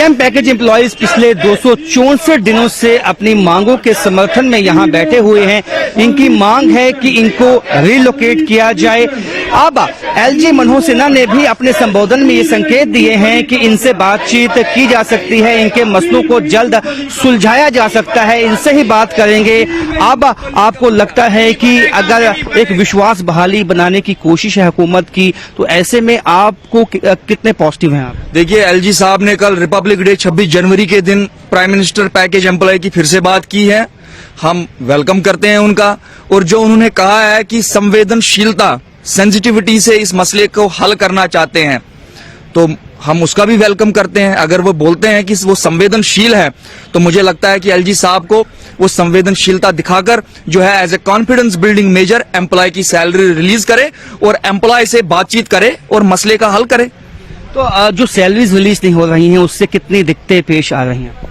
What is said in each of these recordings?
PM package employees पिछले 264 दिनों से अपनी मांगों के समर्थन में यहां बैठे हुए हैं। इनकी मांग है कि इनको रिलोकेट किया जाए। अब एलजी मनोहर सिन्हा ने भी अपने संबोधन में ये संकेत दिए हैं कि इनसे बातचीत की जा सकती है, इनके मसलों को जल्द सुलझाया जा सकता है, इनसे ही बात करेंगे। अब आपको लगता है कि अगर एक विश्वास बहाली बनाने की कोशिश है हुकूमत की, तो ऐसे में आपको कितने पॉजिटिव हैं आप? देखिए, एलजी साहब ने कल रिपब्लिक डे 26 जनवरी के दिन प्राइम मिनिस्टर पैकेज एम्प्लॉय की फिर से बात की है। हम वेलकम करते हैं उनका, और जो उन्होंने कहा है कि संवेदनशीलता, सेंसिटिविटी से इस मसले को हल करना चाहते हैं, तो हम उसका भी वेलकम करते हैं। अगर वो बोलते हैं कि वो संवेदनशील है, तो मुझे लगता है कि एलजी साहब को वो संवेदनशीलता दिखाकर जो है as a confidence building measure employ की सैलरी रिलीज करे और एम्प्लॉय से बातचीत करे और मसले का हल करे। तो जो सैलरीज रिलीज नहीं हो रही हैं, उससे कितनी दिक्कतें पेश आ रही हैं?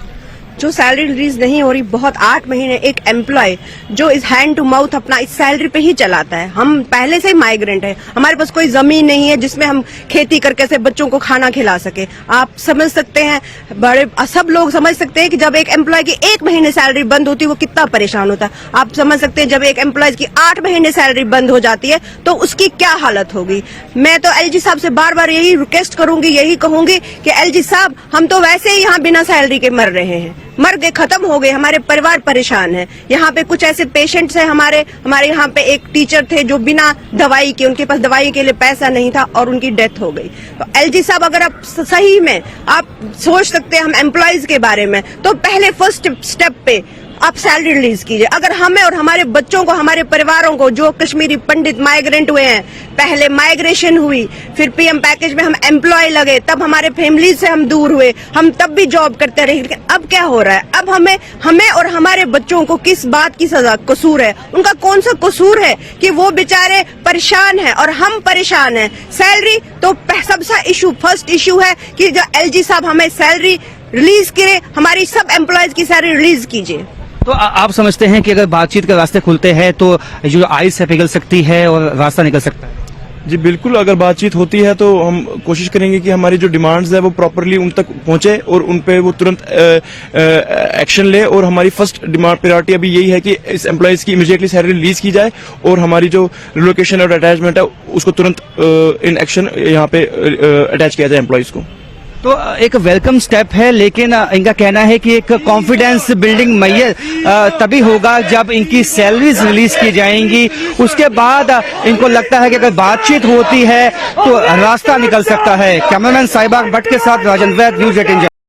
जो सैलरी रिलीज नहीं हो रही, बहुत 8 महीने एक एम्प्लॉय जो इस हैंड टू माउथ अपना इस सैलरी पे ही चलाता है। हम पहले से ही माइग्रेंट है, हमारे पास कोई जमीन नहीं है जिसमें हम खेती करके से बच्चों को खाना खिला सके। आप समझ सकते हैं, बड़े सब लोग समझ सकते हैं कि जब एक एम्प्लॉय की 1 महीने सैलरी बंद होती है वो कितना परेशान होता है। आप समझ सकते हैं जब एक एम्प्लॉय की 8 महीने सैलरी बंद हो जाती है तो उसकी क्या हालत होगी। मैं तो एलजी साहब से बार बार यही रिक्वेस्ट करूंगी, यही कहूंगी कि एलजी साहब, हम तो वैसे ही यहाँ बिना सैलरी के मर रहे हैं, मर गए, खत्म हो गए, हमारे परिवार परेशान है। यहाँ पे कुछ ऐसे पेशेंट्स हैं हमारे यहाँ पे एक टीचर थे जो बिना दवाई के, उनके पास दवाई के लिए पैसा नहीं था और उनकी डेथ हो गई। तो एलजी साहब, अगर आप सही में आप सोच सकते हैं हम एम्प्लॉयज के बारे में, तो पहले फर्स्ट स्टेप पे आप सैलरी रिलीज कीजिए। अगर हमें और हमारे बच्चों को, हमारे परिवारों को, जो कश्मीरी पंडित माइग्रेंट हुए हैं, पहले माइग्रेशन हुई, फिर पीएम पैकेज में हम एम्प्लॉय लगे, तब हमारे फैमिली से हम दूर हुए, हम तब भी जॉब करते रहे। लेकिन अब क्या हो रहा है? अब हमें और हमारे बच्चों को किस बात की सजा, कसूर है? उनका कौन सा कसूर है कि वो बेचारे परेशान है और हम परेशान हैं? सैलरी तो सबसे इशू, फर्स्ट इशू है कि जो एलजी साहब हमें सैलरी रिलीज करे, हमारी सब एम्प्लॉयज की सैलरी रिलीज कीजिए। तो आप समझते हैं कि अगर बातचीत के रास्ते खुलते हैं तो जो आइस है पिघल सकती है और रास्ता निकल सकता है? जी बिल्कुल, अगर बातचीत होती है तो हम कोशिश करेंगे कि हमारी जो डिमांड्स है वो प्रॉपरली उन तक पहुंचे और उन पे वो तुरंत एक्शन ले। और हमारी फर्स्ट डिमांड प्रायोरिटी अभी यही है कि इस एम्प्लॉयज की इमीडिएटली सैलरी रिलीज की जाए और हमारी जो रिलोकेशन और अटैचमेंट है उसको तुरंत इन एक्शन यहाँ पे अटैच किया जाए एम्प्लॉयज को। तो एक वेलकम स्टेप है, लेकिन इनका कहना है कि एक कॉन्फिडेंस बिल्डिंग मैयर तभी होगा जब इनकी सैलरीज रिलीज की जाएंगी। उसके बाद इनको लगता है कि अगर बातचीत होती है तो रास्ता निकल सकता है। कैमरामैन साहिबा भट्ट के साथ राजन वैद, न्यूज़ 18।